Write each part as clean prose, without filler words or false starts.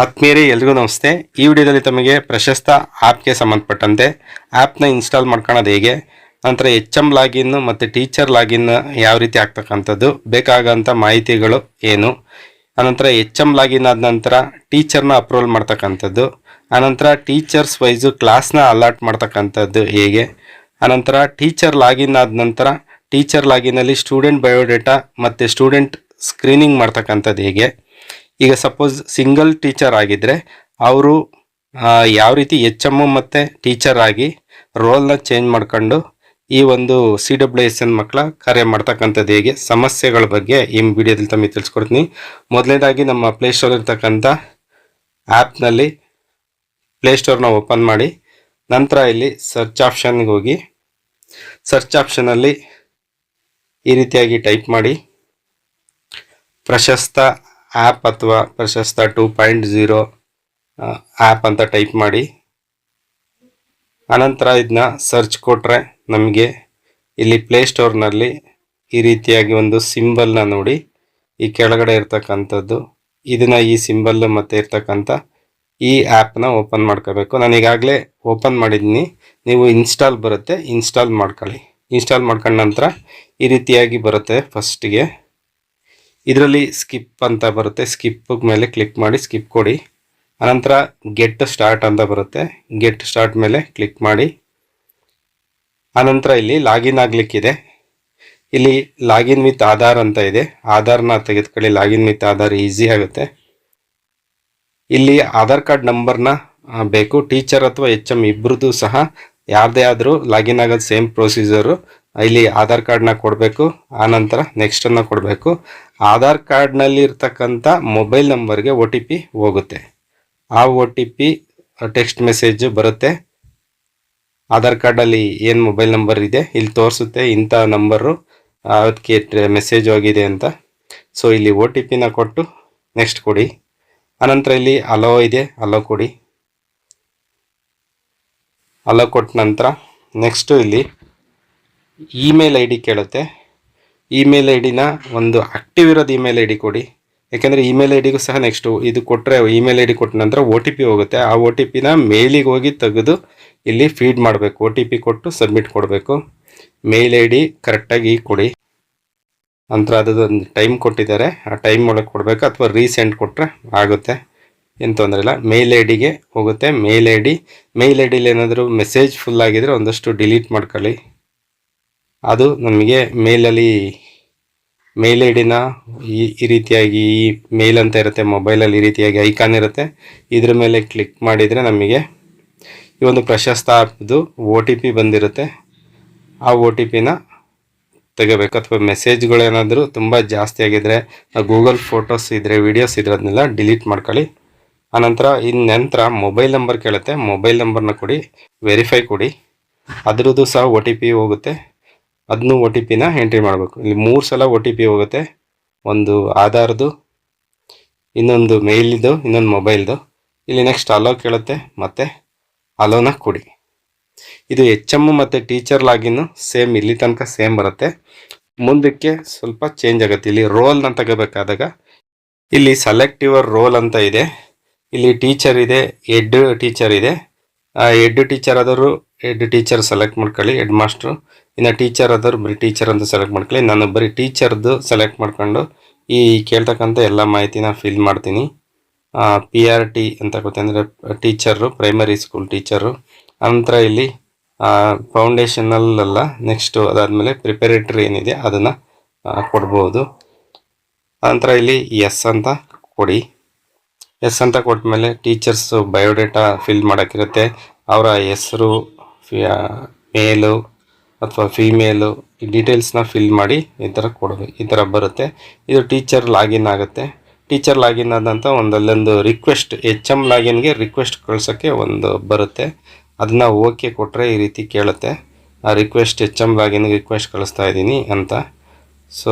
ಆತ್ಮೀಯರೇ ಎಲ್ರಿಗೂ ನಮಸ್ತೆ. ಈ ವಿಡಿಯೋದಲ್ಲಿ ತಮಗೆ ಪ್ರಶಸ್ತ ಆ್ಯಪ್ಗೆ ಸಂಬಂಧಪಟ್ಟಂತೆ ಆ್ಯಪ್ನ ಇನ್ಸ್ಟಾಲ್ ಮಾಡ್ಕೊಳ್ಳೋದು ಹೇಗೆ, ನಂತರ HM ಲಾಗಿನ್ ಮತ್ತು ಟೀಚರ್ ಲಾಗಿನ್ ಯಾವ ರೀತಿ ಆಗ್ತಕ್ಕಂಥದ್ದು, ಬೇಕಾಗೋಂಥ ಮಾಹಿತಿಗಳು ಏನು, ಅನಂತರ HM ಲಾಗಿನ್ ಆದ ನಂತರ ಟೀಚರ್ನ ಅಪ್ರೂವಲ್ ಮಾಡ್ತಕ್ಕಂಥದ್ದು, ಆನಂತರ ಟೀಚರ್ಸ್ ವೈಸು ಕ್ಲಾಸ್ನ ಅಲಾಟ್ ಮಾಡ್ತಕ್ಕಂಥದ್ದು ಹೇಗೆ, ಅನಂತರ ಟೀಚರ್ ಲಾಗಿನ್ ಆದ ನಂತರ ಟೀಚರ್ ಲಾಗಿನಲ್ಲಿ ಸ್ಟೂಡೆಂಟ್ ಬಯೋಡೇಟಾ ಮತ್ತು ಸ್ಟೂಡೆಂಟ್ ಸ್ಕ್ರೀನಿಂಗ್ ಮಾಡ್ತಕ್ಕಂಥದ್ದು ಹೇಗೆ. ಈಗ ಸಪೋಸ್ ಸಿಂಗಲ್ ಟೀಚರ್ ಆಗಿದ್ದರೆ ಅವರು ಯಾವ ರೀತಿ HM ಮತ್ತು ಟೀಚರ್ ಆಗಿ ರೋಲ್ನ ಚೇಂಜ್ ಮಾಡ್ಕೊಂಡು ಈ ಒಂದು CWSN ಮಕ್ಕಳ ಕಾರ್ಯ ಮಾಡ್ತಕ್ಕಂಥದ್ದು ಹೇಗೆ, ಸಮಸ್ಯೆಗಳ ಬಗ್ಗೆ ಈ ವಿಡಿಯೋದಲ್ಲಿ ತಮಗೆ ತಿಳಿಸ್ಕೊಡ್ತೀನಿ. ಮೊದಲನೇದಾಗಿ ನಮ್ಮ ಪ್ಲೇಸ್ಟೋರ್ ಇರ್ತಕ್ಕಂಥ ಆ್ಯಪ್ನಲ್ಲಿ ಪ್ಲೇಸ್ಟೋರ್ನ ಓಪನ್ ಮಾಡಿ, ನಂತರ ಇಲ್ಲಿ ಸರ್ಚ್ ಆಪ್ಷನ್ಗೆ ಹೋಗಿ ಸರ್ಚ್ ಆಪ್ಷನಲ್ಲಿ ಈ ರೀತಿಯಾಗಿ ಟೈಪ್ ಮಾಡಿ ಪ್ರಶಸ್ತ ಆ್ಯಪ್ ಅಥವಾ ಪ್ರಶಸ್ತ 2.0 ಆ್ಯಪ್ ಅಂತ ಟೈಪ್ ಮಾಡಿ, ಅನಂತರ ಇದನ್ನ ಸರ್ಚ್ ಕೊಟ್ಟರೆ ನಮಗೆ ಇಲ್ಲಿ ಪ್ಲೇಸ್ಟೋರ್ನಲ್ಲಿ ಈ ರೀತಿಯಾಗಿ ಒಂದು ಸಿಂಬಲ್ನ ನೋಡಿ, ಈ ಕೆಳಗಡೆ ಇರ್ತಕ್ಕಂಥದ್ದು ಇದನ್ನು ಈ ಸಿಂಬಲ್ ಮತ್ತು ಇರ್ತಕ್ಕಂಥ ಈ ಆ್ಯಪ್ನ ಓಪನ್ ಮಾಡ್ಕೋಬೇಕು. ನಾನು ಈಗಾಗಲೇ ಓಪನ್ ಮಾಡಿದ್ದೀನಿ, ನೀವು ಇನ್ಸ್ಟಾಲ್ ಬರುತ್ತೆ, ಇನ್ಸ್ಟಾಲ್ ಮಾಡ್ಕೊಳ್ಳಿ. ಇನ್ಸ್ಟಾಲ್ ಮಾಡ್ಕೊಂಡ ನಂತರ ಈ ರೀತಿಯಾಗಿ ಬರುತ್ತೆ. ಫಸ್ಟಿಗೆ ಇದರಲ್ಲಿ ಸ್ಕಿಪ್ ಅಂತ ಬರುತ್ತೆ, ಸ್ಕಿಪ್ ಮೇಲೆ ಕ್ಲಿಕ್ ಮಾಡಿ ಸ್ಕಿಪ್ ಕೊಡಿ. ಅನಂತರ ಗೆಟ್ ಸ್ಟಾರ್ಟ್ ಅಂತ ಬರುತ್ತೆ, ಗೆಟ್ ಸ್ಟಾರ್ಟ್ ಮೇಲೆ ಕ್ಲಿಕ್ ಮಾಡಿ. ಅನಂತರ ಇಲ್ಲಿ ಲಾಗಿನ್ ಆಗಲಿಕ್ಕಿದೆ, ಇಲ್ಲಿ ಲಾಗಿನ್ ವಿತ್ ಆಧಾರ್ ಅಂತ ಇದೆ, ಆಧಾರ್ನ ತೆಗೆದುಕೊಳ್ಳಿ. ಲಾಗಿನ್ ವಿತ್ ಆಧಾರ್ ಈಸಿ ಆಗುತ್ತೆ. ಇಲ್ಲಿ ಆಧಾರ್ ಕಾರ್ಡ್ ನಂಬರ್ನ ಬೇಕು. ಟೀಚರ್ ಅಥವಾ HM ಇಬ್ಬರದು ಸಹ ಯಾರದೇ ಆದರೂ ಲಾಗಿನ್ ಆಗೋದು ಸೇಮ್ ಪ್ರೊಸೀಜರು. ಇಲ್ಲಿ ಆಧಾರ್ ಕಾರ್ಡ್ನ ಕೊಡಬೇಕು, ಆನಂತರ ನೆಕ್ಸ್ಟನ್ನು ಕೊಡಬೇಕು. ಆಧಾರ್ ಕಾರ್ಡ್ನಲ್ಲಿ ಇರ್ತಕ್ಕಂಥ ಮೊಬೈಲ್ ನಂಬರ್ಗೆ OTP ಹೋಗುತ್ತೆ. ಆ OTP ಟೆಕ್ಸ್ಟ್ ಮೆಸೇಜ್ ಬರುತ್ತೆ. ಆಧಾರ್ ಕಾರ್ಡಲ್ಲಿ ಏನು ಮೊಬೈಲ್ ನಂಬರ್ ಇದೆ ಇಲ್ಲಿ ತೋರಿಸುತ್ತೆ, ಇಂಥ ನಂಬರು ಅದಕ್ಕೆ ಮೆಸೇಜ್ ಹೋಗಿದೆ ಅಂತ. ಸೊ ಇಲ್ಲಿ OTPನ ಕೊಟ್ಟು ನೆಕ್ಸ್ಟ್ ಕೊಡಿ. ಅನಂತರ ಇಲ್ಲಿ ಅಲೋ ಇದೆ, ಅಲೋ ಕೊಡಿ. ಅಲೋ ಕೊಟ್ಟ ನಂತರ ನೆಕ್ಸ್ಟು ಇಲ್ಲಿ ಇಮೇಲ್ ID ಕೇಳುತ್ತೆ. ಇಮೇಲ್ ಐಡಿನ ಒಂದು ಆಕ್ಟಿವ್ ಇರೋದು ಇಮೇಲ್ ID ಕೊಡಿ, ಯಾಕೆಂದರೆ ಇಮೇಲ್ ಐಡಿಗೂ ಸಹ ನೆಕ್ಸ್ಟು ಇದು ಕೊಟ್ಟರೆ ಇಮೇಲ್ ID ಕೊಟ್ಟ ನಂತರ OTP ಹೋಗುತ್ತೆ. ಆ OTPನ ಮೇಲಿಗೆ ಹೋಗಿ ತೆಗೆದು ಇಲ್ಲಿ ಫೀಡ್ ಮಾಡಬೇಕು. OTP ಕೊಟ್ಟು ಸಬ್ಮಿಟ್ ಕೊಡಬೇಕು. ಮೇಲ್ ID ಕರೆಕ್ಟಾಗಿ ಕೊಡಿ. ನಂತರ ಅದೊಂದು ಟೈಮ್ ಕೊಟ್ಟಿದ್ದಾರೆ, ಆ ಟೈಮ್ ಒಳಗೆ ಕೊಡಬೇಕು, ಅಥವಾ ರೀಸೆಂಡ್ ಕೊಟ್ಟರೆ ಆಗುತ್ತೆ, ಏನು ತೊಂದರೆ ಇಲ್ಲ. ಮೇಲ್ ಐಡಿಗೆ ಹೋಗುತ್ತೆ. ಮೇಲ್ ಐಡಿಲಿ ಏನಾದರೂ ಮೆಸೇಜ್ ಫುಲ್ ಆಗಿದ್ರೆ ಒಂದಷ್ಟು ಡಿಲೀಟ್ ಮಾಡ್ಕೊಳ್ಳಿ. ಅದು ನಮಗೆ ಮೇಲಲ್ಲಿ ಮೇಲ್ ಐಡಿನ ಈ ರೀತಿಯಾಗಿ ಈ ಮೇಲ್ ಅಂತ ಇರುತ್ತೆ, ಮೊಬೈಲಲ್ಲಿ ಈ ರೀತಿಯಾಗಿ ಐಕಾನ್ ಇರುತ್ತೆ, ಇದ್ರ ಮೇಲೆ ಕ್ಲಿಕ್ ಮಾಡಿದರೆ ನಮಗೆ ಈ ಒಂದು ಪ್ರಶಸ್ತ ಆ್ಯಪ್ದು OTP ಬಂದಿರುತ್ತೆ. ಆ OTPನ ತೆಗೋಬೇಕು. ಅಥವಾ ಮೆಸೇಜ್ಗಳೇನಾದರೂ ತುಂಬ ಜಾಸ್ತಿ ಆಗಿದ್ದರೆ, ಗೂಗಲ್ ಫೋಟೋಸ್ ಇದ್ದರೆ, ವೀಡಿಯೋಸ್ ಇದ್ರೆ ಅದನ್ನೆಲ್ಲ ಡಿಲೀಟ್ ಮಾಡ್ಕೊಳ್ಳಿ. ಆನಂತರ ನಂತರ ಮೊಬೈಲ್ ನಂಬರ್ ಕೇಳುತ್ತೆ, ಮೊಬೈಲ್ ನಂಬರ್ನ ಕೊಡಿ, ವೆರಿಫೈ ಕೊಡಿ. ಅದರದ್ದು ಸಹ OTP ಹೋಗುತ್ತೆ, ಅದನ್ನು OTPನ ಎಂಟ್ರಿ ಮಾಡಬೇಕು. ಇಲ್ಲಿ 3 ಸಲ OTP ಹೋಗುತ್ತೆ, ಒಂದು ಆಧಾರ್ದು, ಇನ್ನೊಂದು ಮೇಲಿದು, ಇನ್ನೊಂದು ಮೊಬೈಲ್ದು. ಇಲ್ಲಿ ನೆಕ್ಸ್ಟ್ ಅಲೋ ಕೇಳುತ್ತೆ, ಮತ್ತು ಅಲೋನ ಕೊಡಿ. ಇದು HM ಮತ್ತು ಟೀಚರ್ ಲಾಗಿನ್ನು ಸೇಮ್ ಇಲ್ಲಿ ತನಕ ಸೇಮ್ ಬರುತ್ತೆ. ಮುಂದಕ್ಕೆ ಸ್ವಲ್ಪ ಚೇಂಜ್ ಆಗುತ್ತೆ. ಇಲ್ಲಿ ರೋಲ್ನ ತಗೋಬೇಕಾದಾಗ ಇಲ್ಲಿ ಸೆಲೆಕ್ಟ್ ಯುವರ್ ರೋಲ್ ಅಂತ ಇದೆ. ಇಲ್ಲಿ ಟೀಚರ್ ಇದೆ, ಹೆಡ್ ಟೀಚರ್ ಇದೆ. ಹೆಡ್ ಟೀಚರ್ ಆದವರು ಹೆಡ್ ಟೀಚರ್ ಸೆಲೆಕ್ಟ್ ಮಾಡ್ಕೊಳ್ಳಿ, ಹೆಡ್ ಮಾಸ್ಟ್ರು. ಇನ್ನು ಟೀಚರ್ ಆದವರು ಬರೀ ಟೀಚರ್ ಅಂತ ಸೆಲೆಕ್ಟ್ ಮಾಡ್ಕೊಳ್ಳಿ. ನಾನು ಬರೀ ಟೀಚರ್ದು ಸೆಲೆಕ್ಟ್ ಮಾಡ್ಕೊಂಡು ಈ ಕೇಳ್ತಕ್ಕಂಥ ಎಲ್ಲ ಮಾಹಿತಿನ ಫಿಲ್ ಮಾಡ್ತೀನಿ. PRT ಅಂತ ಗೊತ್ತೆ, ಅಂದರೆ ಟೀಚರು, ಪ್ರೈಮರಿ ಸ್ಕೂಲ್ ಟೀಚರು. ನಂತರ ಇಲ್ಲಿ ಫೌಂಡೇಶನಲ್ಲ, ನೆಕ್ಸ್ಟು ಅದಾದಮೇಲೆ ಪ್ರಿಪರೇಟರಿ ಏನಿದೆ ಅದನ್ನು ಕೊಡ್ಬೋದು. ನಂತರ ಇಲ್ಲಿ ಎಸ್ ಅಂತ ಕೊಡಿ. ಎಸ್ ಅಂತ ಕೊಟ್ಟ ಟೀಚರ್ಸ್ ಬಯೋಡೇಟಾ ಫಿಲ್ ಮಾಡೋಕ್ಕಿರುತ್ತೆ. ಅವರ ಹೆಸರು, ಮೇಲು ಅಥವಾ ಫೀಮೇಲು, ಈ ಡೀಟೇಲ್ಸ್ನ ಫಿಲ್ ಮಾಡಿ ಈ ಥರ ಕೊಡಬೇಕು. ಈ ಥರ ಬರುತ್ತೆ. ಇದು ಟೀಚರ್ ಲಾಗಿನ್ ಆಗುತ್ತೆ. ಟೀಚರ್ ಲಾಗಿನ್ ಆದಂಥ ಅಲ್ಲೊಂದು ರಿಕ್ವೆಸ್ಟ್, HM ಲಾಗಿನ್ಗೆ ರಿಕ್ವೆಸ್ಟ್ ಕಳ್ಸೋಕ್ಕೆ ಒಂದು ಬರುತ್ತೆ. ಅದನ್ನು ಓಕೆ ಕೊಟ್ಟರೆ ಈ ರೀತಿ ಕೇಳುತ್ತೆ, ಆ ರಿಕ್ವೆಸ್ಟ್ HM ಲಾಗಿನ್ಗೆ ರಿಕ್ವೆಸ್ಟ್ ಕಳಿಸ್ತಾ ಇದ್ದೀನಿ ಅಂತ. ಸೊ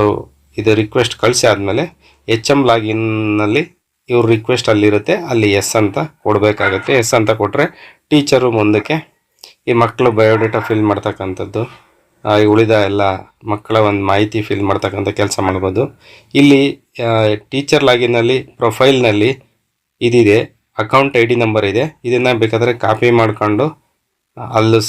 ಇದು ರಿಕ್ವೆಸ್ಟ್ ಕಳಿಸಿ ಆದಮೇಲೆ HM ಲಾಗಿನ್ನಲ್ಲಿ ಇವ್ರ ರಿಕ್ವೆಸ್ಟ್ ಅಲ್ಲಿರುತ್ತೆ, ಅಲ್ಲಿ ಎಸ್ ಅಂತ ಕೊಡಬೇಕಾಗತ್ತೆ. ಎಸ್ ಅಂತ ಕೊಟ್ಟರೆ ಟೀಚರು ಮುಂದಕ್ಕೆ ಈ ಮಕ್ಕಳು ಬಯೋಡೇಟಾ ಫಿಲ್ ಮಾಡ್ತಕ್ಕಂಥದ್ದು, ಉಳಿದ ಎಲ್ಲ ಮಕ್ಕಳ ಒಂದು ಮಾಹಿತಿ ಫಿಲ್ ಮಾಡ್ತಕ್ಕಂಥ ಕೆಲಸ ಮಾಡ್ಬೋದು. ಇಲ್ಲಿ ಟೀಚರ್ ಲಾಗಿನಲ್ಲಿ ಪ್ರೊಫೈಲ್ನಲ್ಲಿ ಇದಿದೆ, ಅಕೌಂಟ್ ID ನಂಬರ್ ಇದೆ. ಇದನ್ನು ಬೇಕಾದರೆ ಕಾಪಿ ಮಾಡಿಕೊಂಡು ಅಲ್ಲೂ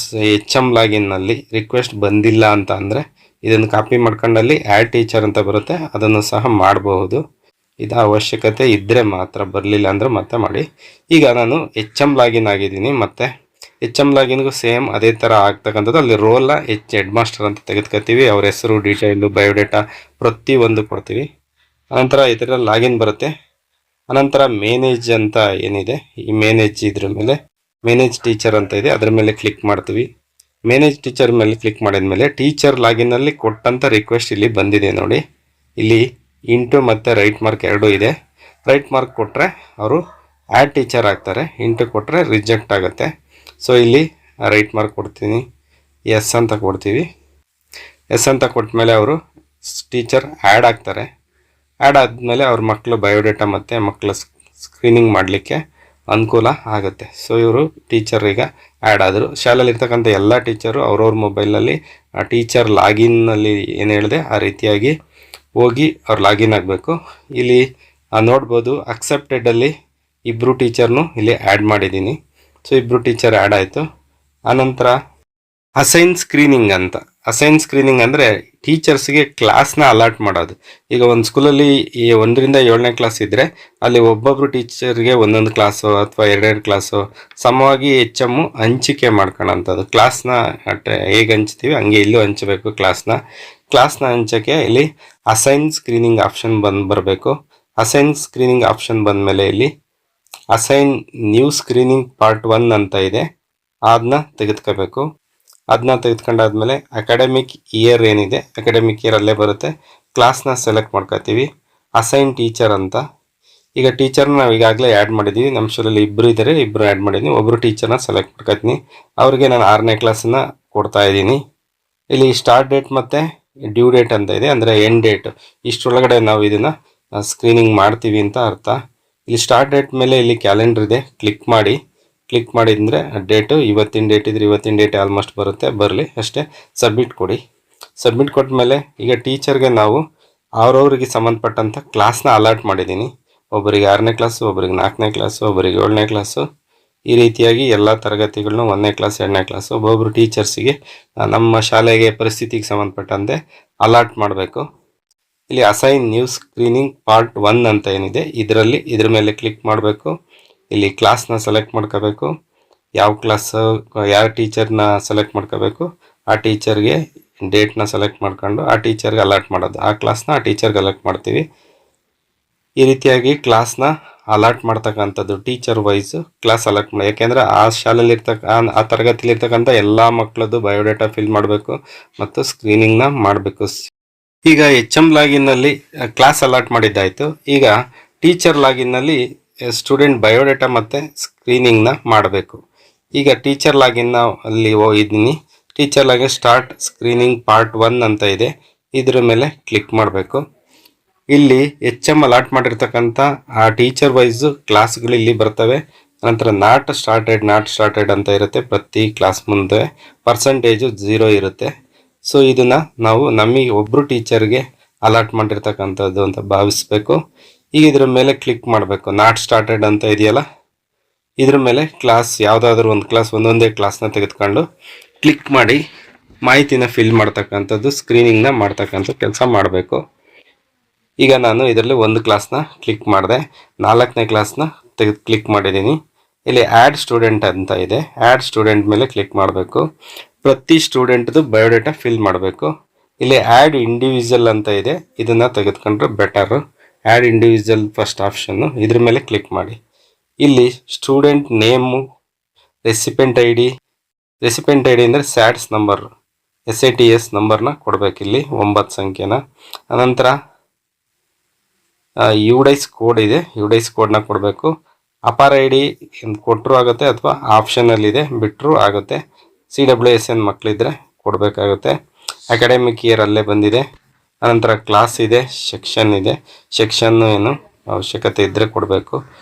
HM ಲಾಗಿನ್ನಲ್ಲಿ ರಿಕ್ವೆಸ್ಟ್ ಬಂದಿಲ್ಲ ಅಂತ ಅಂದರೆ ಇದನ್ನು ಕಾಪಿ ಮಾಡ್ಕೊಂಡಲ್ಲಿ ಆ್ಯಡ್ ಟೀಚರ್ ಅಂತ ಬರುತ್ತೆ, ಅದನ್ನು ಸಹ ಮಾಡಬಹುದು. ಇದು ಅವಶ್ಯಕತೆ ಇದ್ದರೆ ಮಾತ್ರ, ಬರಲಿಲ್ಲ ಅಂದರೆ ಮತ್ತೆ ಮಾಡಿ. ಈಗ ನಾನು HM ಲಾಗಿನ್ ಆಗಿದ್ದೀನಿ. ಮತ್ತು HM ಲಾಗಿನ್ಗೂ ಸೇಮ್ ಅದೇ ಥರ ಆಗ್ತಕ್ಕಂಥದ್ದು. ಅಲ್ಲಿ ರೋಲ್ನ ಹೆಡ್ ಮಾಸ್ಟರ್ ಅಂತ ತೆಗೆದುಕೊತೀವಿ. ಅವ್ರ ಹೆಸರು, ಡೀಟೇಲು, ಬಯೋಡೇಟಾ ಪ್ರತಿಯೊಂದು ಕೊಡ್ತೀವಿ. ಅನಂತರ ಇದರಲ್ಲಿ ಲಾಗಿನ್ ಬರುತ್ತೆ. ಅನಂತರ ಮೇನೇಜ್ ಅಂತ ಏನಿದೆ, ಈ ಮೇನೇಜ್ ಇದ್ರ ಮೇಲೆ ಮೇನೇಜ್ ಟೀಚರ್ ಅಂತ ಇದೆ, ಅದರ ಮೇಲೆ ಕ್ಲಿಕ್ ಮಾಡ್ತೀವಿ. ಮೇನೇಜ್ ಟೀಚರ್ ಮೇಲೆ ಕ್ಲಿಕ್ ಮಾಡಿದ ಮೇಲೆ ಟೀಚರ್ ಲಾಗಿನ್ನಲ್ಲಿ ಕೊಟ್ಟಂಥ ರಿಕ್ವೆಸ್ಟ್ ಇಲ್ಲಿ ಬಂದಿದೆ ನೋಡಿ. ಇಲ್ಲಿ ಇಂಟು ಮತ್ತು ರೈಟ್ ಮಾರ್ಕ್ ಎರಡೂ ಇದೆ. ರೈಟ್ ಮಾರ್ಕ್ ಕೊಟ್ಟರೆ ಅವರು ಆ್ಯಡ್ ಟೀಚರ್ ಆಗ್ತಾರೆ, ಇಂಟು ಕೊಟ್ಟರೆ ರಿಜೆಕ್ಟ್ ಆಗುತ್ತೆ. ಸೊ ಇಲ್ಲಿ ರೈಟ್ ಮಾರ್ಕ್ ಕೊಡ್ತೀನಿ, ಎಸ್ ಅಂತ ಕೊಡ್ತೀವಿ. ಎಸ್ ಅಂತ ಕೊಟ್ಟ ಮೇಲೆ ಅವರು ಟೀಚರ್ ಆ್ಯಡ್ ಆಗ್ತಾರೆ. ಆ್ಯಡ್ ಆದಮೇಲೆ ಅವ್ರ ಮಕ್ಕಳು ಬಯೋಡೇಟಾ ಮತ್ತು ಮಕ್ಕಳ ಸ್ಕ್ರೀನಿಂಗ್ ಮಾಡಲಿಕ್ಕೆ ಅನುಕೂಲ ಆಗುತ್ತೆ. ಸೊ ಇವರು ಟೀಚರ್ ಈಗ ಆ್ಯಡ್ ಆದರು. ಶಾಲೆಯಲ್ಲಿರ್ತಕ್ಕಂಥ ಎಲ್ಲ ಟೀಚರು ಅವ್ರವ್ರ ಮೊಬೈಲ್ನಲ್ಲಿ ಆ ಟೀಚರ್ ಲಾಗಿನ್ನಲ್ಲಿ ಏನು ಹೇಳಿದೆ ಆ ರೀತಿಯಾಗಿ ಹೋಗಿ ಅವ್ರು ಲಾಗಿನ್ ಆಗಬೇಕು. ಇಲ್ಲಿ ನೋಡ್ಬೋದು ಅಕ್ಸೆಪ್ಟೆಡಲ್ಲಿ ಇಬ್ಬರು ಟೀಚರ್ನು ಇಲ್ಲಿ ಆ್ಯಡ್ ಮಾಡಿದ್ದೀನಿ. ಸೊ ಇಬ್ಬರು ಟೀಚರ್ ಆ್ಯಡ್ ಆಯಿತು. ಆನಂತರ ಅಸೈನ್ ಸ್ಕ್ರೀನಿಂಗ್ ಅಂತ. ಅಸೈನ್ ಸ್ಕ್ರೀನಿಂಗ್ ಅಂದರೆ ಟೀಚರ್ಸ್ಗೆ ಕ್ಲಾಸ್ನ ಅಲಾಟ್ ಮಾಡೋದು. ಈಗ ಒಂದು ಸ್ಕೂಲಲ್ಲಿ ಈ 1ರಿಂದ 7ನೇ ಕ್ಲಾಸ್ ಇದ್ದರೆ ಅಲ್ಲಿ ಒಬ್ಬೊಬ್ಬರು ಟೀಚರ್ಗೆ ಒಂದೊಂದು ಕ್ಲಾಸು ಅಥವಾ ಎರಡೆರಡು ಕ್ಲಾಸು ಸಮವಾಗಿ HM ಹಂಚಿಕೆ ಮಾಡ್ಕೊಳ್ಳೋಂಥದ್ದು. ಕ್ಲಾಸ್ನ ಹೇಗೆ ಹಂಚ್ತೀವಿ ಹಂಗೆ ಇಲ್ಲೂ ಹಂಚಬೇಕು. ಕ್ಲಾಸ್ನ ಹಂಚೋಕ್ಕೆ ಇಲ್ಲಿ ಅಸೈನ್ ಸ್ಕ್ರೀನಿಂಗ್ ಆಪ್ಷನ್ ಬರಬೇಕು. ಅಸೈನ್ ಸ್ಕ್ರೀನಿಂಗ್ ಆಪ್ಷನ್ ಬಂದಮೇಲೆ ಇಲ್ಲಿ ಅಸೈನ್ ನ್ಯೂ ಸ್ಕ್ರೀನಿಂಗ್ ಪಾರ್ಟ್ 1 ಅಂತ ಇದೆ, ಅದನ್ನ ತೆಗೆದುಕೋಬೇಕು. ಅದನ್ನ ತೆಗೆದುಕೊಂಡಾದ್ಮೇಲೆ ಅಕಾಡೆಮಿಕ್ ಇಯರ್ ಏನಿದೆ, ಅಕಾಡೆಮಿಕ್ ಇಯರ್ ಅಲ್ಲೇ ಬರುತ್ತೆ. ಕ್ಲಾಸ್ನ ಸೆಲೆಕ್ಟ್ ಮಾಡ್ಕೋತೀವಿ. ಅಸೈನ್ ಟೀಚರ್ ಅಂತ. ಈಗ ಟೀಚರ್ನ ನಾವು ಈಗಾಗಲೇ ಆ್ಯಡ್ ಮಾಡಿದ್ದೀವಿ. ನಮ್ಮ ಶಾಲೆಯಲ್ಲಿ ಇಬ್ಬರು ಇದ್ದಾರೆ, ಇಬ್ಬರು ಆ್ಯಡ್ ಮಾಡಿದ್ದೀನಿ. ಒಬ್ಬರು ಟೀಚರ್ನ ಸೆಲೆಕ್ಟ್ ಮಾಡ್ಕೊತೀನಿ. ಅವ್ರಿಗೆ ನಾನು 6ನೇ ಕ್ಲಾಸನ್ನು ಕೊಡ್ತಾ ಇದ್ದೀನಿ. ಇಲ್ಲಿ ಸ್ಟಾರ್ಟ್ ಡೇಟ್ ಮತ್ತು ಡ್ಯೂ ಡೇಟ್ ಅಂತ ಇದೆ, ಅಂದರೆ ಎಂಡ್ ಡೇಟ್. ಇಷ್ಟರೊಳಗಡೆ ನಾವು ಇದನ್ನು ಸ್ಕ್ರೀನಿಂಗ್ ಮಾಡ್ತೀವಿ ಅಂತ ಅರ್ಥ. ಇಲ್ಲಿ ಸ್ಟಾರ್ಟ್ ಡೇಟ್ ಮೇಲೆ ಇಲ್ಲಿ ಕ್ಯಾಲೆಂಡರ್ ಇದೆ, ಕ್ಲಿಕ್ ಮಾಡಿದ್ರೆ ಡೇಟು ಇವತ್ತಿನ ಡೇಟ್ ಇದ್ರೆ ಇವತ್ತಿನ ಡೇಟ್ ಆಲ್ಮೋಸ್ಟ್ ಬರುತ್ತೆ, ಬರಲಿ ಅಷ್ಟೇ. ಸಬ್ಮಿಟ್ ಕೊಡಿ. ಸಬ್ಮಿಟ್ ಕೊಟ್ಟ ಮೇಲೆ ಈಗ ಟೀಚರ್ಗೆ ನಾವು ಅವ್ರವ್ರಿಗೆ ಸಂಬಂಧಪಟ್ಟಂಥ ಕ್ಲಾಸ್ನ ಅಲಾಟ್ ಮಾಡಿದ್ದೀನಿ. ಒಬ್ಬರಿಗೆ 6ನೇ ಕ್ಲಾಸು, ಒಬ್ಬರಿಗೆ 4ನೇ ಕ್ಲಾಸು, ಒಬ್ಬರಿಗೆ 7ನೇ ಕ್ಲಾಸು, ಈ ರೀತಿಯಾಗಿ ಎಲ್ಲ ತರಗತಿಗಳನ್ನೂ 1ನೇ ಕ್ಲಾಸ್ 2ನೇ ಕ್ಲಾಸು ಒಬ್ಬೊಬ್ಬರು ಟೀಚರ್ಸಿಗೆ ನಮ್ಮ ಶಾಲೆಗೆ ಪರಿಸ್ಥಿತಿಗೆ ಸಂಬಂಧಪಟ್ಟಂತೆ ಅಲಾಟ್ ಮಾಡಬೇಕು. ಇಲ್ಲಿ ಅಸೈನ್ ನ್ಯೂ ಸ್ಕ್ರೀನಿಂಗ್ ಪಾರ್ಟ್ 1 ಅಂತ ಏನಿದೆ ಇದ್ರ ಮೇಲೆ ಕ್ಲಿಕ್ ಮಾಡಬೇಕು. ಇಲ್ಲಿ ಕ್ಲಾಸ್ನ ಸೆಲೆಕ್ಟ್ ಮಾಡ್ಕೋಬೇಕು. ಯಾವ ಕ್ಲಾಸು ಯಾವ ಟೀಚರ್ನ ಸೆಲೆಕ್ಟ್ ಮಾಡ್ಕೋಬೇಕು, ಆ ಟೀಚರ್ಗೆ ಡೇಟ್ನ ಸೆಲೆಕ್ಟ್ ಮಾಡ್ಕೊಂಡು ಆ ಟೀಚರ್ಗೆ ಅಲಾಟ್ ಮಾಡೋದು. ಆ ಕ್ಲಾಸ್ನ ಆ ಟೀಚರ್ಗೆ ಅಲಾಟ್ ಮಾಡ್ತೀವಿ. ಈ ರೀತಿಯಾಗಿ ಕ್ಲಾಸ್ನ ಅಲಾಟ್ ಮಾಡ್ತಕ್ಕಂಥದ್ದು ಟೀಚರ್ ವೈಸು ಕ್ಲಾಸ್ ಅಲಾಟ್ ಮಾಡಿ. ಯಾಕೆಂದರೆ ಆ ಶಾಲೆಯಲ್ಲಿ ಆ ತರಗತಿಲಿರ್ತಕ್ಕಂಥ ಎಲ್ಲ ಮಕ್ಕಳದ್ದು ಬಯೋಡೇಟಾ ಫಿಲ್ ಮಾಡಬೇಕು ಮತ್ತು ಸ್ಕ್ರೀನಿಂಗ್ನ ಮಾಡಬೇಕು. ಈಗ HM ಲಾಗಿನ್ನಲ್ಲಿ ಕ್ಲಾಸ್ ಅಲಾಟ್ ಮಾಡಿದ್ದಾಯಿತು. ಈಗ ಟೀಚರ್ ಲಾಗಿನ್ನಲ್ಲಿ ಸ್ಟೂಡೆಂಟ್ ಬಯೋಡೇಟಾ ಮತ್ತು ಸ್ಕ್ರೀನಿಂಗ್ನ ಮಾಡಬೇಕು. ಈಗ ಟೀಚರ್ ಲಾಗಿನ್ನ ಅಲ್ಲಿ ಹೋಗಿದ್ದೀನಿ. Teacher login start screening part 1 ಅಂತ ಇದೆ, ಇದ್ರ ಮೇಲೆ ಕ್ಲಿಕ್ ಮಾಡಬೇಕು. ಇಲ್ಲಿ HM ಅಲಾಟ್ ಮಾಡಿರ್ತಕ್ಕಂಥ ಆ ಟೀಚರ್ ವೈಸು ಕ್ಲಾಸ್ಗಳು ಇಲ್ಲಿ ಬರ್ತವೆ. ನಂತರ ನಾಟ್ ಸ್ಟಾರ್ಟೆಡ್ ಅಂತ ಇರುತ್ತೆ. ಪ್ರತಿ ಕ್ಲಾಸ್ ಮುಂದೆ ಪರ್ಸೆಂಟೇಜು 0 ಇರುತ್ತೆ. ಸೊ ಇದನ್ನು ನಾವು ನಮಗೆ ಒಬ್ಬರು ಟೀಚರ್ಗೆ ಅಲಾಟ್ ಮಾಡಿರ್ತಕ್ಕಂಥದ್ದು ಅಂತ ಭಾವಿಸ್ಬೇಕು. ಈಗ ಇದ್ರ ಮೇಲೆ ಕ್ಲಿಕ್ ಮಾಡಬೇಕು. ನಾಟ್ ಸ್ಟಾರ್ಟೆಡ್ ಅಂತ ಇದೆಯಲ್ಲ, ಇದ್ರ ಮೇಲೆ ಕ್ಲಾಸ್ ಯಾವುದಾದ್ರೂ ಒಂದು ಕ್ಲಾಸ್ ಒಂದೊಂದೇ ಕ್ಲಾಸ್ನ ತೆಗೆದುಕೊಂಡು ಕ್ಲಿಕ್ ಮಾಡಿ ಮಾಹಿತಿನ ಫಿಲ್ ಮಾಡ್ತಕ್ಕಂಥದ್ದು, ಸ್ಕ್ರೀನಿಂಗ್ನ ಮಾಡ್ತಕ್ಕಂಥ ಕೆಲಸ ಮಾಡಬೇಕು. ಈಗ ನಾನು ಇದರಲ್ಲಿ ಒಂದು ಕ್ಲಾಸ್ನ ಕ್ಲಿಕ್ ಮಾಡಿದೆ, 4ನೇ ಕ್ಲಾಸ್ನ ಕ್ಲಿಕ್ ಮಾಡಿದ್ದೀನಿ. ಇಲ್ಲಿ ಆ್ಯಡ್ ಸ್ಟೂಡೆಂಟ್ ಅಂತ ಇದೆ, ಆ್ಯಡ್ ಸ್ಟೂಡೆಂಟ್ ಮೇಲೆ ಕ್ಲಿಕ್ ಮಾಡಬೇಕು. ಪ್ರತಿ ಸ್ಟೂಡೆಂಟ್ದು ಬಯೋಡೇಟಾ ಫಿಲ್ ಮಾಡಬೇಕು. ಇಲ್ಲಿ ಆ್ಯಡ್ ಇಂಡಿವಿಜುವಲ್ ಅಂತ ಇದೆ, ಇದನ್ನು ತೆಗೆದುಕೊಂಡ್ರೆ better. Add individual first option, ಇದ್ರ ಮೇಲೆ ಕ್ಲಿಕ್ ಮಾಡಿ. ಇಲ್ಲಿ student name, recipient I D ಅಂದರೆ ಸ್ಯಾಟ್ಸ್ ನಂಬರ್, SATS ನಂಬರ್ನ ಕೊಡಬೇಕಿಲ್ಲಿ 9 ಸಂಖ್ಯೆನ. ಅನಂತರ UDIS ಕೋಡ್ ಇದೆ, UDIS ಕೋಡ್ನ ಕೊಡಬೇಕು. ಅಪಾರ್ ಐ ಡಿ ಕೊಟ್ಟರು ಆಗುತ್ತೆ ಅಥವಾ ಆಪ್ಷನಲ್ಲಿದೆ ಬಿಟ್ಟರು ಆಗುತ್ತೆ. CWSN ಮಕ್ಕಳಿದ್ರೆ ಕೊಡಬೇಕಾಗುತ್ತೆ. ಅಕಾಡೆಮಿಕ್ ಇಯರ್ ಅಲ್ಲೇ ಬಂದಿದೆ. ಅನಂತರ ಕ್ಲಾಸ್ ಇದೆ, ಸೆಕ್ಷನ್ನು ಏನು ಅವಶ್ಯಕತೆ ಇದ್ದರೆ ಕೊಡಬೇಕು.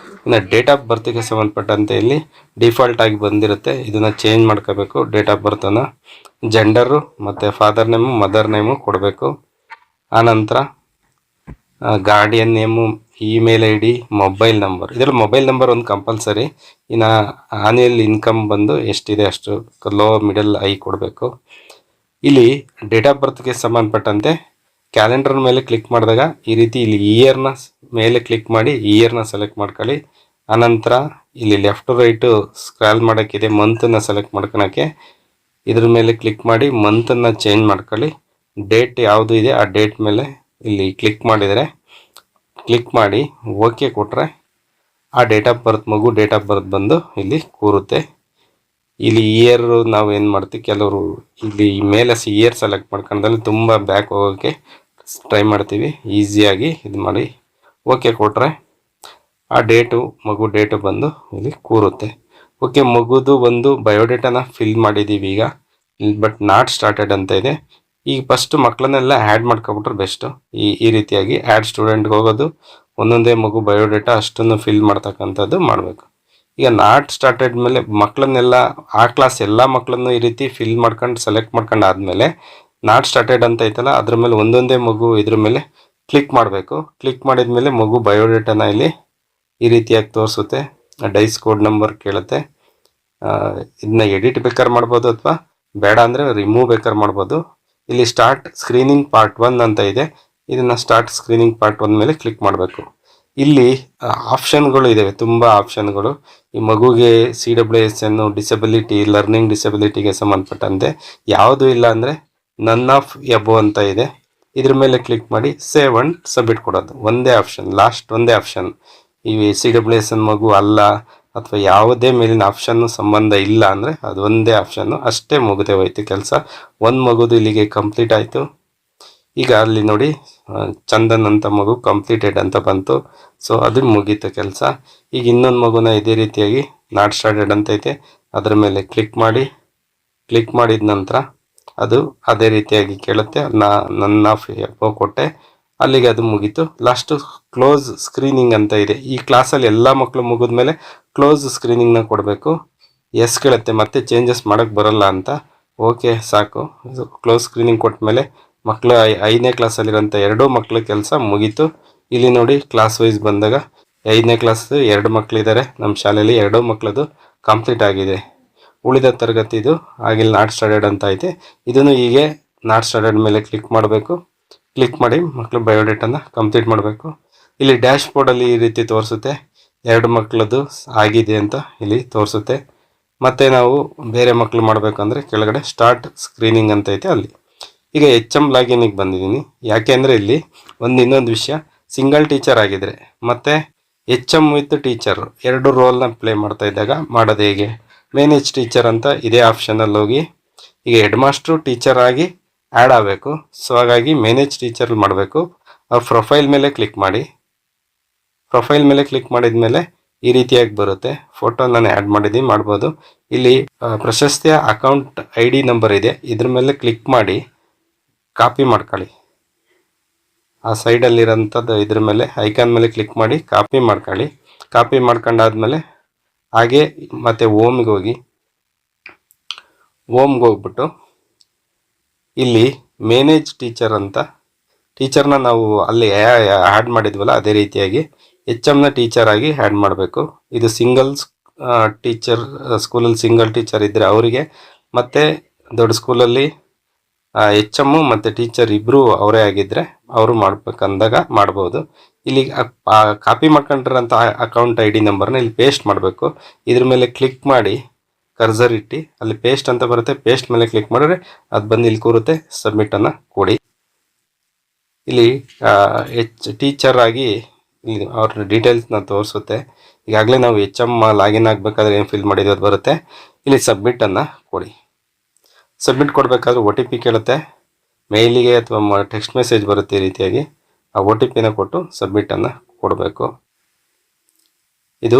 ಇನ್ನು ಡೇಟ್ ಆಫ್ ಬರ್ತ್ಗೆ ಸಂಬಂಧಪಟ್ಟಂತೆ ಇಲ್ಲಿ ಡಿಫಾಲ್ಟ್ ಆಗಿ ಬಂದಿರುತ್ತೆ, ಇದನ್ನು ಚೇಂಜ್ ಮಾಡ್ಕೋಬೇಕು. ಡೇಟ್ ಆಫ್ ಬರ್ತನ್ನು ಜೆಂಡರು ಮತ್ತು ಫಾದರ್ ನೇಮು ಮದರ್ ನೇಮು ಕೊಡಬೇಕು. ಆನಂತರ guardian name email I D, mobile number. ಇದರಲ್ಲಿ ಮೊಬೈಲ್ ನಂಬರ್ ಒಂದು ಕಂಪಲ್ಸರಿ. ಇನ್ನು ಆನ್ಯಲ್ ಇನ್ಕಮ್ ಬಂದು ಎಷ್ಟಿದೆ ಅಷ್ಟು ಲೋ ಮಿಡಲ್ ಐ ಕೊಡಬೇಕು. ಇಲ್ಲಿ ಡೇಟ್ ಆಫ್ ಬರ್ತ್ಗೆ ಸಂಬಂಧಪಟ್ಟಂತೆ ಕ್ಯಾಲೆಂಡರ್ ಮೇಲೆ ಕ್ಲಿಕ್ ಮಾಡಿದಾಗ ಈ ರೀತಿ ಇಲ್ಲಿ ಇಯರ್ನ ಮೇಲೆ ಕ್ಲಿಕ್ ಮಾಡಿ ಇಯರ್ನ ಸೆಲೆಕ್ಟ್ ಮಾಡ್ಕೊಳ್ಳಿ. ಆನಂತರ ಇಲ್ಲಿ ಲೆಫ್ಟ್ ರೈಟು ಸ್ಕ್ರಾಲ್ ಮಾಡೋಕ್ಕಿದೆ, ಮಂತನ್ನು ಸೆಲೆಕ್ಟ್ ಮಾಡ್ಕೊಳಕ್ಕೆ ಇದ್ರ ಮೇಲೆ ಕ್ಲಿಕ್ ಮಾಡಿ ಮಂತನ್ನು ಚೇಂಜ್ ಮಾಡ್ಕೊಳ್ಳಿ. ಡೇಟ್ ಯಾವುದು ಇದೆ ಆ ಡೇಟ್ ಮೇಲೆ ಇಲ್ಲಿ ಕ್ಲಿಕ್ ಮಾಡಿ ಓಕೆ ಕೊಟ್ಟರೆ ಆ ಡೇಟ್ ಆಫ್ ಬರ್ತ್ ಮಗು ಡೇಟ್ ಆಫ್ ಬರ್ತ್ ಬಂದು ಇಲ್ಲಿ ಕೂರುತ್ತೆ. ಇಲ್ಲಿ ಇಯರ್ ನಾವು ಏನು ಮಾಡ್ತೀವಿ, ಕೆಲವರು ಇಲ್ಲಿ ಮೇಲೆ ಇಯರ್ ಸೆಲೆಕ್ಟ್ ಮಾಡ್ಕೊಂಡಲ್ಲಿ ತುಂಬ ಬ್ಯಾಕ್ ಹೋಗೋಕ್ಕೆ ಟ್ರೈ ಮಾಡ್ತೀವಿ. ಈಸಿಯಾಗಿ ಇದು ಮಾಡಿ ಓಕೆ ಕೊಟ್ಟರೆ ಆ ಮಗು ಡೇಟು ಬಂದು ಇಲ್ಲಿ ಕೂರುತ್ತೆ. ಓಕೆ, ಮಗುದು ಒಂದು ಬಯೋಡೇಟಾನ ಫಿಲ್ ಮಾಡಿದ್ದೀವಿ ಈಗ, ಬಟ್ ನಾಟ್ ಸ್ಟಾರ್ಟೆಡ್ ಅಂತ ಇದೆ. ಈಗ ಫಸ್ಟ್ ಮಕ್ಕಳನ್ನೆಲ್ಲ ಆ್ಯಡ್ ಮಾಡ್ಕೊಬಿಟ್ರೆ ಬೆಸ್ಟು. ಈ ರೀತಿಯಾಗಿ ಆ್ಯಡ್ ಸ್ಟೂಡೆಂಟ್ಗೆ ಹೋಗೋದು, ಒಂದೊಂದೇ ಮಗು ಬಯೋಡೇಟಾ ಅಷ್ಟನ್ನು ಫಿಲ್ ಮಾಡ್ತಕ್ಕಂಥದ್ದು ಮಾಡಬೇಕು. ಈಗ ನಾಟ್ ಸ್ಟಾರ್ಟೆಡ್ ಮೇಲೆ ಮಕ್ಕಳನ್ನೆಲ್ಲ ಆ ಕ್ಲಾಸ್ ಎಲ್ಲ ಮಕ್ಕಳನ್ನು ಈ ರೀತಿ ಫಿಲ್ ಮಾಡ್ಕೊಂಡು ಸೆಲೆಕ್ಟ್ ಮಾಡ್ಕೊಂಡು ಆದಮೇಲೆ ನಾಟ್ ಸ್ಟಾರ್ಟೆಡ್ ಅಂತ ಐತಲ್ಲ ಅದ್ರ ಮೇಲೆ ಒಂದೊಂದೇ ಮಗು ಇದ್ರ ಮೇಲೆ ಕ್ಲಿಕ್ ಮಾಡಬೇಕು. ಕ್ಲಿಕ್ ಮಾಡಿದ ಮೇಲೆ ಮಗು ಬಯೋಡೇಟಾನ ಇಲ್ಲಿ ಈ ರೀತಿಯಾಗಿ ತೋರಿಸುತ್ತೆ. ಡೈಸ್ ಕೋಡ್ ನಂಬರ್ ಕೇಳುತ್ತೆ. ಇದನ್ನ ಎಡಿಟ್ ಬೇಕಾದ್ರೆ ಮಾಡ್ಬೋದು ಅಥವಾ ಬೇಡ ಅಂದರೆ ರಿಮೂವ್ ಬೇಕಾದ್ರೆ ಮಾಡ್ಬೋದು. ಇಲ್ಲಿ ಸ್ಟಾರ್ಟ್ ಸ್ಕ್ರೀನಿಂಗ್ ಪಾರ್ಟ್ 1 ಅಂತ ಇದೆ. ಇದನ್ನು ಸ್ಟಾರ್ಟ್ ಸ್ಕ್ರೀನಿಂಗ್ ಪಾರ್ಟ್ 1 ಮೇಲೆ ಕ್ಲಿಕ್ ಮಾಡಬೇಕು. ಇಲ್ಲಿ ಆಪ್ಷನ್ಗಳು ಇದ್ದಾವೆ, ತುಂಬ ಆಪ್ಷನ್ಗಳು. ಈ ಮಗುಗೆ CWSN ಡಿಸಬಿಲಿಟಿ, ಲರ್ನಿಂಗ್ ಡಿಸಬಿಲಿಟಿಗೆ ಸಂಬಂಧಪಟ್ಟಂತೆ ಯಾವುದು ಇಲ್ಲ ಅಂದರೆ ನನ್ ಆಫ್ ಎಬೋ ಅಂತ ಇದೆ. ಇದ್ರ ಮೇಲೆ ಕ್ಲಿಕ್ ಮಾಡಿ ಸೇವ್ ಅಂಡ್ ಸಬ್ಮಿಟ್ ಕೊಡೋದು. ಒಂದೇ ಆಪ್ಷನ್, ಲಾಸ್ಟ್ ಒಂದೇ ಆಪ್ಷನ್. ಈ CWSN ಮಗು ಅಲ್ಲ ಅಥವಾ ಯಾವುದೇ ಮೇಲಿನ ಆಪ್ಷನ್ನು ಸಂಬಂಧ ಇಲ್ಲ ಅಂದರೆ ಅದು ಒಂದೇ ಆಪ್ಷನ್ನು ಅಷ್ಟೇ ಮುಗಿದೇ ಹೋಯ್ತು ಕೆಲಸ. ಒಂದು ಮಗುದು ಇಲ್ಲಿಗೆ ಕಂಪ್ಲೀಟ್ ಆಯಿತು. ಈಗ ಅಲ್ಲಿ ನೋಡಿ ಚಂದನ್ ಅಂತ ಮಗು ಕಂಪ್ಲೀಟೆಡ್ ಅಂತ ಬಂತು. ಸೊ ಅದು ಮುಗೀತು ಕೆಲಸ. ಈಗ ಇನ್ನೊಂದು ಮಗುನ ಇದೇ ರೀತಿಯಾಗಿ ನಾಟ್ ಸ್ಟಾರ್ಟೆಡ್ ಅಂತ ಐತೆ, ಅದರ ಮೇಲೆ ಕ್ಲಿಕ್ ಮಾಡಿದ ನಂತರ ಅದು ಅದೇ ರೀತಿಯಾಗಿ ಕೇಳುತ್ತೆ. ನನ್ನ ಎಪ್ಪೋ ಕೊಟ್ಟೆ, ಅಲ್ಲಿಗೆ ಅದು ಮುಗೀತು. ಲಾಸ್ಟು ಕ್ಲೋಸ್ ಸ್ಕ್ರೀನಿಂಗ್ ಅಂತ ಇದೆ. ಈ ಕ್ಲಾಸಲ್ಲಿ ಎಲ್ಲ ಮಕ್ಕಳು ಮುಗಿದ ಮೇಲೆ ಕ್ಲೋಸ್ ಸ್ಕ್ರೀನಿಂಗ್ನ ಕೊಡಬೇಕು. ಎಸ್ ಕೇಳುತ್ತೆ, ಮತ್ತೆ ಚೇಂಜಸ್ ಮಾಡೋಕ್ಕೆ ಬರಲ್ಲ ಅಂತ. ಓಕೆ ಸಾಕು. ಕ್ಲೋಸ್ ಸ್ಕ್ರೀನಿಂಗ್ ಕೊಟ್ಟ ಮೇಲೆ ಮಕ್ಕಳು 5ನೇ ಕ್ಲಾಸಲ್ಲಿರೋಂಥ 2 ಮಕ್ಕಳ ಕೆಲಸ ಮುಗೀತು. ಇಲ್ಲಿ ನೋಡಿ ಕ್ಲಾಸ್ ವೈಸ್ ಬಂದಾಗ 5ನೇ ಕ್ಲಾಸ್ 2 ಮಕ್ಕಳಿದ್ದಾರೆ ನಮ್ಮ ಶಾಲೆಯಲ್ಲಿ, 2 ಮಕ್ಕಳದು ಕಂಪ್ಲೀಟ್ ಆಗಿದೆ. ಉಳಿದ ತರಗತಿದು ಆಗಿಲ್ಲ, ನಾಟ್ ಸ್ಟಾರ್ಟೆಡ್ ಅಂತ ಐತೆ. ಇದನ್ನು ಹೀಗೆ ನಾಟ್ ಸ್ಟಾರ್ಟೆಡ್ ಮೇಲೆ ಕ್ಲಿಕ್ ಮಾಡಬೇಕು. ಕ್ಲಿಕ್ ಮಾಡಿ ಮಕ್ಕಳು ಬಯೋಡೇಟಾನ ಕಂಪ್ಲೀಟ್ ಮಾಡಬೇಕು. ಇಲ್ಲಿ ಡ್ಯಾಶ್ ಬೋರ್ಡಲ್ಲಿ ಈ ರೀತಿ ತೋರಿಸುತ್ತೆ, 2 ಮಕ್ಕಳದು ಆಗಿದೆ ಅಂತ ಇಲ್ಲಿ ತೋರಿಸುತ್ತೆ. ಮತ್ತು ನಾವು ಬೇರೆ ಮಕ್ಕಳು ಮಾಡಬೇಕಂದ್ರೆ ಕೆಳಗಡೆ ಸ್ಟಾರ್ಟ್ ಸ್ಕ್ರೀನಿಂಗ್ ಅಂತ ಐತೆ ಅಲ್ಲಿ. ಈಗ HM ಲಾಗಿನಿಗೆ ಬಂದಿದ್ದೀನಿ. ಯಾಕೆ ಅಂದರೆ ಇಲ್ಲಿ ಇನ್ನೊಂದು ವಿಷಯ, ಸಿಂಗಲ್ ಟೀಚರ್ ಆಗಿದ್ರೆ ಮತ್ತು HM ವಿತ್ ಟೀಚರ್ 2 ರೋಲ್ನ ಪ್ಲೇ ಮಾಡ್ತಾ ಇದ್ದಾಗ ಮಾಡೋದು ಹೇಗೆ, ಮ್ಯಾನೇಜ್ ಟೀಚರ್ ಅಂತ ಇದೇ ಆಪ್ಷನಲ್ಲಿ ಹೋಗಿ ಈಗ ಹೆಡ್ ಮಾಸ್ಟ್ರು ಟೀಚರ್ ಆಗಿ ಆ್ಯಡ್ ಆಗಬೇಕು. ಸೊ ಹಾಗಾಗಿ ಮ್ಯಾನೇಜ್ ಟೀಚರ್ ಮಾಡಬೇಕು. ಆ ಪ್ರೊಫೈಲ್ ಮೇಲೆ ಕ್ಲಿಕ್ ಮಾಡಿ. ಪ್ರೊಫೈಲ್ ಮೇಲೆ ಕ್ಲಿಕ್ ಮಾಡಿದ ಮೇಲೆ ಈ ರೀತಿಯಾಗಿ ಬರುತ್ತೆ. ಫೋಟೋ ನಾನು ಆ್ಯಡ್ ಮಾಡಿದ್ದೀನಿ, ಮಾಡ್ಬೋದು. ಇಲ್ಲಿ ಪ್ರಶಸ್ತಿಯ ಅಕೌಂಟ್ ID ನಂಬರ್ ಇದೆ, ಇದ್ರ ಮೇಲೆ ಕ್ಲಿಕ್ ಮಾಡಿ ಕಾಪಿ ಮಾಡ್ಕೊಳ್ಳಿ. ಆ ಸೈಡಲ್ಲಿರೋಂಥದ್ದು ಇದ್ರ ಮೇಲೆ ಐಕಾನ್ ಮೇಲೆ ಕ್ಲಿಕ್ ಮಾಡಿ ಕಾಪಿ ಮಾಡ್ಕೊಳ್ಳಿ. ಕಾಪಿ ಮಾಡ್ಕೊಂಡಾದ್ಮೇಲೆ ಹಾಗೆ ಮತ್ತೆ ಹೋಗ್ಬಿಟ್ಟು ಇಲ್ಲಿ ಮ್ಯಾನೇಜ್ ಟೀಚರ್ ಅಂತ ಟೀಚರ್ನ ನಾವು ಅಲ್ಲಿ ಆ್ಯಡ್ ಮಾಡಿದ್ವಲ್ಲ ಅದೇ ರೀತಿಯಾಗಿ HMನ ಟೀಚರ್ ಆಗಿ ಆ್ಯಡ್ ಮಾಡಬೇಕು. ಇದು ಸಿಂಗಲ್ ಟೀಚರ್, ಸ್ಕೂಲಲ್ಲಿ ಸಿಂಗಲ್ ಟೀಚರ್ ಇದ್ದರೆ ಅವರಿಗೆ, ಮತ್ತು ದೊಡ್ಡ ಸ್ಕೂಲಲ್ಲಿ HM ಮತ್ತು ಟೀಚರ್ ಇಬ್ಬರು ಅವರೇ ಆಗಿದ್ದರೆ ಅವರು ಮಾಡ್ಬೇಕಂದಾಗ ಮಾಡ್ಬೋದು. ಇಲ್ಲಿ ಕಾಪಿ ಮಾಡ್ಕೊಂಡಿರೋಂಥ ಅಕೌಂಟ್ ID ನಂಬರ್ನ ಇಲ್ಲಿ ಪೇಸ್ಟ್ ಮಾಡಬೇಕು. ಇದ್ರ ಮೇಲೆ ಕ್ಲಿಕ್ ಮಾಡಿ ಕರ್ಸರ್ ಇಟ್ಟು ಅಲ್ಲಿ ಪೇಸ್ಟ್ ಅಂತ ಬರುತ್ತೆ, ಪೇಸ್ಟ್ ಮೇಲೆ ಕ್ಲಿಕ್ ಮಾಡಿದ್ರೆ ಅದು ಬಂದು ಇಲ್ಲಿ ಕೂರುತ್ತೆ. ಸಬ್ಮಿಟನ್ನು ಕೊಡಿ. ಇಲ್ಲಿ ಟೀಚರ್ ಆಗಿ ಇಲ್ಲಿ ಅವ್ರ ಡೀಟೇಲ್ಸ್ನ ತೋರಿಸುತ್ತೆ. ಈಗಾಗಲೇ ನಾವು HM ಲಾಗಿನ್ ಆಗಬೇಕಾದ್ರೆ ಏನು ಫಿಲ್ ಮಾಡಿದ್ದು ಅದು ಬರುತ್ತೆ. ಇಲ್ಲಿ ಸಬ್ಮಿಟನ್ನು ಕೊಡಿ. ಸಬ್ಮಿಟ್ ಕೊಡಬೇಕಾದ್ರೆ OTP ಕೇಳುತ್ತೆ, ಮೇಲಿಗೆ ಅಥವಾ ಟೆಕ್ಸ್ಟ್ ಮೆಸೇಜ್ ಬರುತ್ತೆ. ಈ ರೀತಿಯಾಗಿ ಆ OTPನ ಕೊಟ್ಟು ಸಬ್ಮಿಟನ್ನು ಕೊಡಬೇಕು. ಇದು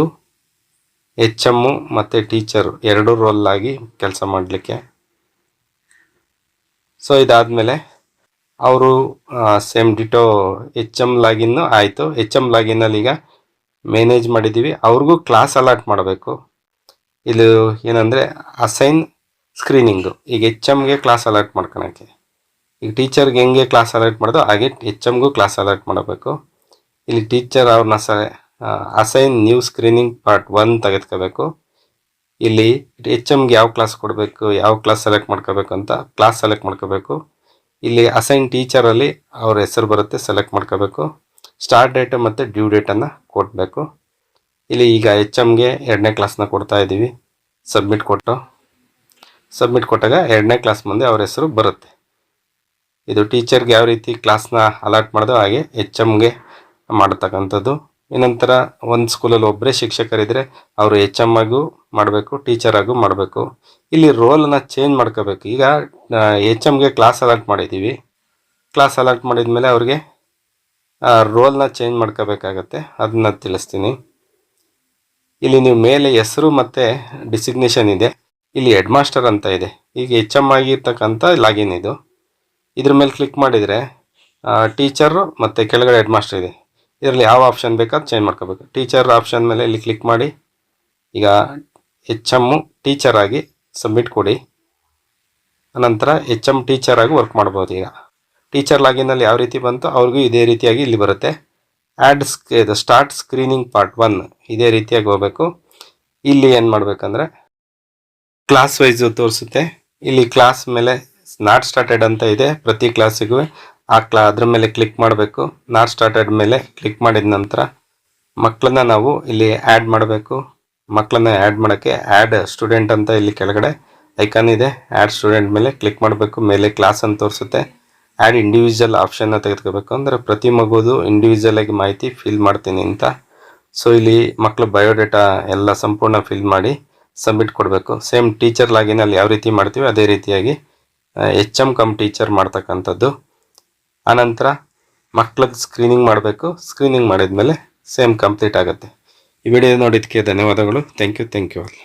HM ಮತ್ತು ಟೀಚರ್ 2 ರೋಲ್ ಆಗಿ ಕೆಲಸ ಮಾಡಲಿಕ್ಕೆ. ಸೊ ಇದಾದಮೇಲೆ ಅವರು ಸೇಮ್ ಡಿಟೋ HM ಲಾಗಿನ್ನು ಆಯಿತು. HM ಲಾಗಿನ್ನಲ್ಲಿ ಈಗ ಮ್ಯಾನೇಜ್ ಮಾಡಿದ್ದೀವಿ. ಅವ್ರಿಗೂ ಕ್ಲಾಸ್ ಅಲಾಟ್ ಮಾಡಬೇಕು. ಇದು ಏನಂದರೆ ಅಸೈನ್ ಸ್ಕ್ರೀನಿಂಗು. ಈಗ HMಗೆ ಕ್ಲಾಸ್ ಅಲಾಟ್ ಮಾಡ್ಕೊಳಕ್ಕೆ, ಈಗ ಟೀಚರ್ಗೆ ಹೆಂಗೆ ಕ್ಲಾಸ್ ಅಲಾಟ್ ಮಾಡೋದು ಹಾಗೆ HMಗೂ ಕ್ಲಾಸ್ ಅಲಾಟ್ ಮಾಡಬೇಕು. ಇಲ್ಲಿ ಟೀಚರ್ ಅವ್ರನ್ನ ಅಸೈನ್ ನ್ಯೂ ಸ್ಕ್ರೀನಿಂಗ್ ಪಾರ್ಟ್ 1 ತೆಗೆದುಕೋಬೇಕು. ಇಲ್ಲಿ ಎಚ್ ಎಮ್ಗೆ ಯಾವ ಕ್ಲಾಸ್ ಕೊಡಬೇಕು, ಯಾವ ಕ್ಲಾಸ್ ಸೆಲೆಕ್ಟ್ ಮಾಡ್ಕೋಬೇಕು ಅಂತ ಕ್ಲಾಸ್ ಸೆಲೆಕ್ಟ್ ಮಾಡ್ಕೋಬೇಕು. ಇಲ್ಲಿ ಅಸೈನ್ ಟೀಚರಲ್ಲಿ ಅವ್ರ ಹೆಸರು ಬರುತ್ತೆ, ಸೆಲೆಕ್ಟ್ ಮಾಡ್ಕೋಬೇಕು. ಸ್ಟಾರ್ಟ್ ಡೇಟ್ ಮತ್ತು ಡ್ಯೂ ಡೇಟನ್ನು ಕೊಡಬೇಕು. ಇಲ್ಲಿ ಈಗ ಎಚ್ ಎಮ್ಗೆ 2ನೇ ಕ್ಲಾಸ್ನ ಕೊಡ್ತಾ ಇದ್ದೀವಿ. ಸಬ್ಮಿಟ್ ಕೊಟ್ಟಾಗ 2ನೇ ಕ್ಲಾಸ್ ಮುಂದೆ ಅವ್ರ ಹೆಸರು ಬರುತ್ತೆ. ಇದು ಟೀಚರ್ಗೆ ಯಾವ ರೀತಿ ಕ್ಲಾಸ್ನ ಅಲಾಟ್ ಮಾಡೋದು ಹಾಗೆ ಎಚ್ ಎಮ್ಗೆ ಮಾಡ್ತಕ್ಕಂಥದ್ದು. ನಂತರ ಒಂದು ಸ್ಕೂಲಲ್ಲಿ ಒಬ್ಬರೇ ಶಿಕ್ಷಕರಿದ್ದರೆ ಅವರು ಎಚ್ ಎಮ್ ಆಗು ಮಾಡಬೇಕು, ಟೀಚರ್ ಆಗು ಮಾಡಬೇಕು. ಇಲ್ಲಿ ರೋಲನ್ನು ಚೇಂಜ್ ಮಾಡ್ಕೋಬೇಕು. ಈಗ ಎಚ್ ಎಮ್ಗೆ ಕ್ಲಾಸ್ ಅಲಾಟ್ ಮಾಡಿದ್ದೀವಿ. ಕ್ಲಾಸ್ ಅಲಾಟ್ ಮಾಡಿದ ಮೇಲೆ ಅವ್ರಿಗೆ ರೋಲ್ನ ಚೇಂಜ್ ಮಾಡ್ಕೋಬೇಕಾಗತ್ತೆ, ಅದನ್ನ ತಿಳಿಸ್ತೀನಿ. ಇಲ್ಲಿ ನೀವು ಮೇಲೆ ಹೆಸರು ಮತ್ತು ಡಿಸಿಗ್ನೇಷನ್ ಇದೆ. ಇಲ್ಲಿ ಹೆಡ್ ಮಾಸ್ಟರ್ ಅಂತ ಇದೆ. ಈಗ ಎಚ್ ಎಮ್ ಆಗಿರ್ತಕ್ಕಂಥ ಲಾಗಿನ್ ಇದು. ಇದ್ರ ಮೇಲೆ ಕ್ಲಿಕ್ ಮಾಡಿದರೆ ಟೀಚರು ಮತ್ತು ಕೆಳಗಡೆ ಹೆಡ್ ಮಾಸ್ಟರ್ ಇದೆ. ಇದರಲ್ಲಿ ಯಾವ ಆಪ್ಷನ್ ಬೇಕಾದ್ರೂ ಚೇಂಜ್ ಮಾಡ್ಕೋಬೇಕು. ಟೀಚರ್ ಆಪ್ಷನ್ ಮೇಲೆ ಇಲ್ಲಿ ಕ್ಲಿಕ್ ಮಾಡಿ ಈಗ ಎಚ್ ಎಮ್ಮು ಟೀಚರ್ ಆಗಿ ಸಬ್ಮಿಟ್ ಕೊಡಿ. ನಂತರ ಎಚ್ ಎಮ್ ಟೀಚರ್ ಆಗಿ ವರ್ಕ್ ಮಾಡ್ಬೋದು. ಈಗ ಟೀಚರ್ ಲಾಗಿನಲ್ಲಿ ಯಾವ ರೀತಿ ಬಂತು ಅವ್ರಿಗೂ ಇದೇ ರೀತಿಯಾಗಿ ಇಲ್ಲಿ ಬರುತ್ತೆ. ಇದು ಸ್ಟಾರ್ಟ್ ಸ್ಕ್ರೀನಿಂಗ್ ಪಾರ್ಟ್ 1 ಇದೇ ರೀತಿಯಾಗಿ ಹೋಗಬೇಕು. ಇಲ್ಲಿ ಏನು ಮಾಡಬೇಕಂದ್ರೆ ಕ್ಲಾಸ್ ವೈಸು ತೋರಿಸುತ್ತೆ. ಇಲ್ಲಿ ಕ್ಲಾಸ್ ಮೇಲೆ ನಾಟ್ ಸ್ಟಾರ್ಟೆಡ್ ಅಂತ ಇದೆ. ಪ್ರತಿ ಕ್ಲಾಸಿಗೂ ಅದ್ರ ಮೇಲೆ ಕ್ಲಿಕ್ ಮಾಡಬೇಕು. ನಾಟ್ ಸ್ಟಾರ್ಟೆಡ್ ಮೇಲೆ ಕ್ಲಿಕ್ ಮಾಡಿದ ನಂತರ ಮಕ್ಕಳನ್ನ ನಾವು ಇಲ್ಲಿ ಆ್ಯಡ್ ಮಾಡಬೇಕು. ಮಕ್ಕಳನ್ನ ಆ್ಯಡ್ ಮಾಡೋಕ್ಕೆ ಆ್ಯಡ್ ಸ್ಟೂಡೆಂಟ್ ಅಂತ ಇಲ್ಲಿ ಕೆಳಗಡೆ ಐಕಾನ್ ಇದೆ. ಆ್ಯಡ್ ಸ್ಟೂಡೆಂಟ್ ಮೇಲೆ ಕ್ಲಿಕ್ ಮಾಡಬೇಕು. ಮೇಲೆ ಕ್ಲಾಸ್ ಅಂತ ತೋರಿಸುತ್ತೆ. ಆ್ಯಡ್ ಇಂಡಿವಿಜುವಲ್ ಆಪ್ಷನ್ನ ತೆಗೆದುಕೋಬೇಕು. ಅಂದರೆ ಪ್ರತಿ ಮಗುದು ಇಂಡಿವಿಜುವಲ್ ಆಗಿ ಮಾಹಿತಿ ಫಿಲ್ ಮಾಡ್ತೀನಿ ಅಂತ. ಸೊ ಇಲ್ಲಿ ಮಕ್ಕಳು ಬಯೋಡೇಟಾ ಎಲ್ಲ ಸಂಪೂರ್ಣ ಫಿಲ್ ಮಾಡಿ ಸಬ್ಮಿಟ್ ಕೊಡಬೇಕು. ಸೇಮ್ ಟೀಚರ್ ಲಾಗಿನಲ್ಲಿ ಯಾವ ರೀತಿ ಮಾಡ್ತೀವಿ ಅದೇ ರೀತಿಯಾಗಿ ಎಚ್ ಎಮ್ ಕಮ್ ಟೀಚರ್ ಮಾಡ್ತಕ್ಕಂಥದ್ದು. ಆನಂತರ ಮಕ್ಕಳಿಗೆ ಸ್ಕ್ರೀನಿಂಗ್ ಮಾಡಬೇಕು. ಸ್ಕ್ರೀನಿಂಗ್ ಮಾಡಿದ್ಮೇಲೆ ಸೇಮ್ ಕಂಪ್ಲೀಟ್ ಆಗುತ್ತೆ. ಈ ವಿಡಿಯೋ ನೋಡಿದ್ದಕ್ಕೆ ಧನ್ಯವಾದಗಳು. Thank you all.